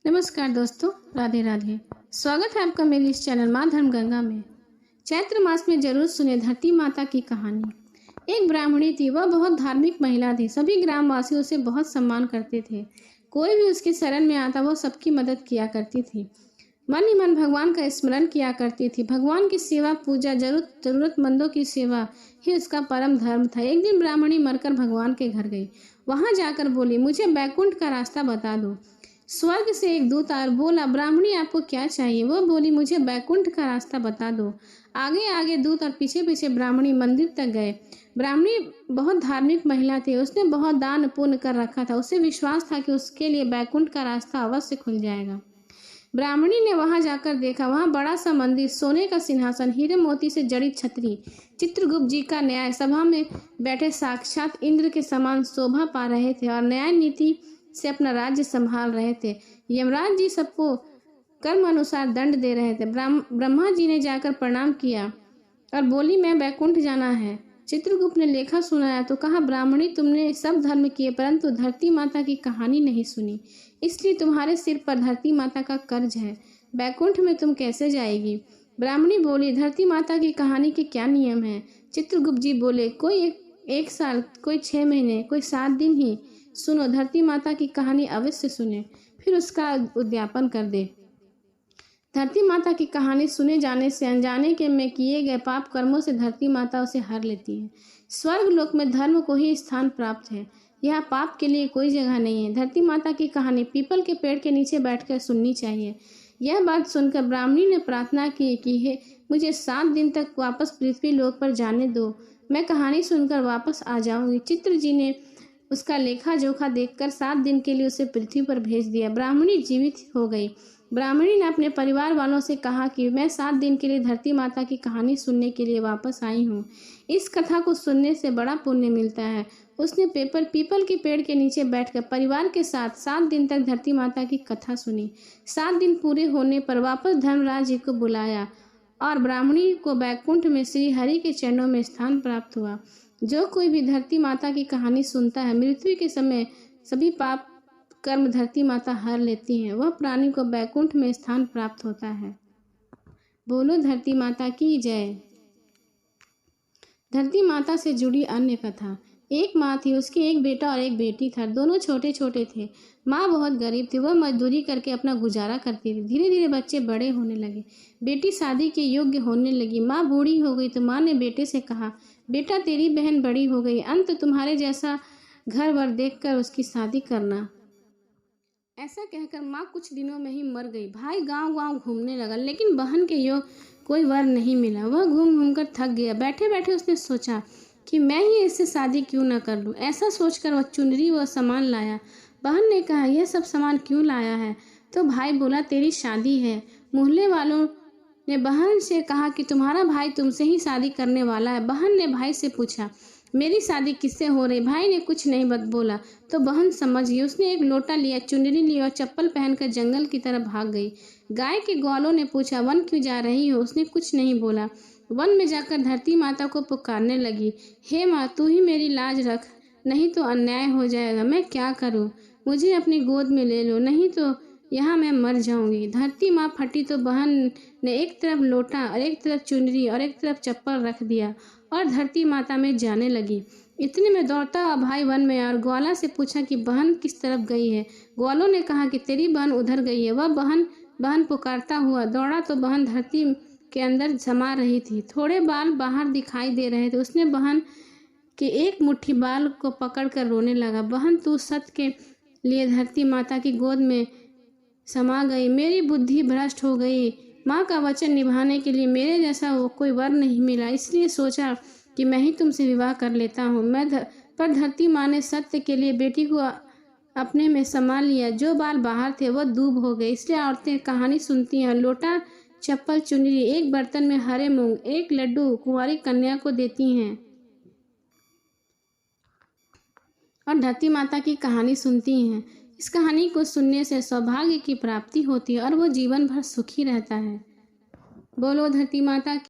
नमस्कार दोस्तों, राधे राधे। स्वागत है आपका मेरे इस चैनल माँ धर्म गंगा में। चैत्र मास में जरूर सुने धरती माता की कहानी। एक ब्राह्मणी थी, वह बहुत धार्मिक महिला थी। सभी ग्रामवासी उसे बहुत सम्मान करते थे। कोई भी उसके शरण में आता वह सबकी मदद किया करती थी। मन ही मन भगवान का स्मरण किया करती थी। भगवान की सेवा, पूजा, जरूरतमंदों की सेवा ही उसका परम धर्म था। एक दिन ब्राह्मणी मरकर भगवान के घर गई। वहां जाकर बोली, मुझे बैकुंठ का रास्ता बता दो। स्वर्ग से एक दूत आया और बोला, ब्राह्मणी आपको क्या चाहिए? वह बोली, मुझे बैकुंठ का रास्ता बता दो। आगे आगे दूत और पीछे पीछे ब्राह्मणी मंदिर तक गए। ब्राह्मणी बहुत धार्मिक महिला थी। उसने बहुत दान पुण्य कर रखा था। उसे विश्वास था कि उसके लिए बैकुंठ का रास्ता अवश्य खुल जाएगा। ब्राह्मणी ने वहां जाकर देखा, वहां बड़ा सा मंदिर, सोने का सिंहासन, हीरे मोती से जड़ी छतरी, चित्रगुप्त जी का न्याय सभा में बैठे साक्षात इंद्र के समान शोभा पा रहे थे और न्याय नीति से अपना राज्य संभाल रहे थे। यमराज जी सबको कर्म अनुसार दंड दे रहे थे। ब्रह्मा जी ने जाकर प्रणाम किया और बोली, मैं बैकुंठ जाना है। चित्रगुप्त ने लेखा सुनाया तो कहा, ब्राह्मणी, तुमने सब धर्म किए परंतु धरती माता की कहानी नहीं सुनी, इसलिए तुम्हारे सिर पर धरती माता का कर्ज है। बैकुंठ में तुम कैसे जाएगी? ब्राह्मणी बोली, धरती माता की कहानी के क्या नियम है? चित्रगुप्त जी बोले, कोई एक साल, कोई 6 महीने, कोई 7 दिन ही। सुनो, धरती माता की कहानी अवश्य सुने, फिर उसका उद्यापन कर दे। धरती माता की कहानी सुने जाने से अनजाने के में किए गए पाप कर्मों से धरती माता उसे हर लेती है। स्वर्ग लोक में धर्म को ही स्थान प्राप्त है। यहाँ पाप के लिए कोई जगह नहीं है। धरती माता की कहानी पीपल के पेड़ के नीचे बैठकर सुननी चाहिए। यह बात सुनकर ब्राह्मणी ने प्रार्थना की कि हे, मुझे 7 दिन तक वापस पृथ्वी लोक पर जाने दो, मैं कहानी सुनकर वापस आ जाऊंगी। चित्र जी ने उसका लेखा जोखा देखकर 7 दिन के लिए उसे पृथ्वी पर भेज दिया। ब्राह्मणी जीवित हो गई। ब्राह्मणी ने अपने परिवार वालों से कहा कि मैं 7 दिन के लिए धरती माता की कहानी सुनने के लिए वापस आई हूँ। इस कथा को सुनने से बड़ा पुण्य मिलता है। उसने पीपल के पेड़ के नीचे बैठकर परिवार के साथ 7 दिन तक धरती माता की कथा सुनी। 7 दिन पूरे होने पर वापस धर्मराज जी को बुलाया और ब्राह्मणी को बैकुंठ में श्री हरि के चरणों में स्थान प्राप्त हुआ। जो कोई भी धरती माता की कहानी सुनता है, मृत्यु के समय सभी पाप कर्म धरती माता हर लेती है। वह प्राणी को बैकुंठ में स्थान प्राप्त होता है। बोलो धरती माता की जय। धरती माता से जुड़ी अन्य कथा। एक माँ थी, उसके एक बेटा और एक बेटी था। दोनों छोटे छोटे थे। माँ बहुत गरीब थी। वह मजदूरी करके अपना गुजारा करती थी। धीरे धीरे बच्चे बड़े होने लगे। बेटी शादी के योग्य होने लगी। माँ बूढ़ी हो गई तो माँ ने बेटे से कहा, बेटा, तेरी बहन बड़ी हो गई, अंत तुम्हारे जैसा घर वर देखकर उसकी शादी करना। ऐसा कहकर माँ कुछ दिनों में ही मर गई। भाई गांव गांव घूमने लगा, लेकिन बहन के योग कोई वर नहीं मिला। वह घूम घूम कर थक गया। बैठे बैठे उसने सोचा कि मैं ही इससे शादी क्यों न कर लूं। ऐसा सोचकर वह चुनरी व सामान लाया। बहन ने कहा, यह सब सामान क्यों लाया है? तो भाई बोला, तेरी शादी है। मोहल्ले वालों ने बहन से कहा कि तुम्हारा भाई तुमसे ही शादी करने वाला है। बहन ने भाई से पूछा, मेरी शादी किससे हो रही? भाई ने कुछ नहीं बोला तो बहन समझ गई। उसने एक लोटा लिया, चुनरी ली और चप्पल पहनकर जंगल की तरफ भाग गई। गाय के ग्वालों ने पूछा, वन क्यों जा रही हो? उसने कुछ नहीं बोला। वन में जाकर धरती माता को पुकारने लगी, हे माँ, तू ही मेरी लाज रख, नहीं तो अन्याय हो जाएगा। मैं क्या करूँ? मुझे अपनी गोद में ले लो, नहीं तो यहाँ मैं मर जाऊंगी। धरती माँ फटी तो बहन ने एक तरफ लोटा और एक तरफ चुनरी और एक तरफ चप्पल रख दिया और धरती माता में जाने लगी। इतने में दौड़ता हुआ भाई वन में आया और ग्वाला से पूछा कि बहन किस तरफ गई है? ग्वालों ने कहा कि तेरी बहन उधर गई है। वह बहन पुकारता हुआ दौड़ा तो बहन धरती के अंदर समा रही थी। थोड़े बाल बाहर दिखाई दे रहे थे। उसने बहन के एक मुट्ठी बाल को पकड़कर रोने लगा। बहन, तू सत्य के लिए धरती माता की गोद में समा गई। मेरी बुद्धि भ्रष्ट हो गई। माँ का वचन निभाने के लिए मेरे जैसा वो कोई वर नहीं मिला, इसलिए सोचा कि मैं ही तुमसे विवाह कर लेता हूँ। पर धरती माँ ने सत्य के लिए बेटी को अपने में समा लिया। जो बाल बाहर थे वो दूब हो गए। इसलिए औरतें कहानी सुनती हैं, लोटा, चप्पल, चुनरी एक बर्तन में हरे मूंग, एक लड्डू कुंवारी कन्या को देती हैं और धरती माता की कहानी सुनती हैं। इस कहानी को सुनने से सौभाग्य की प्राप्ति होती है और वो जीवन भर सुखी रहता है। बोलो धरती माता की।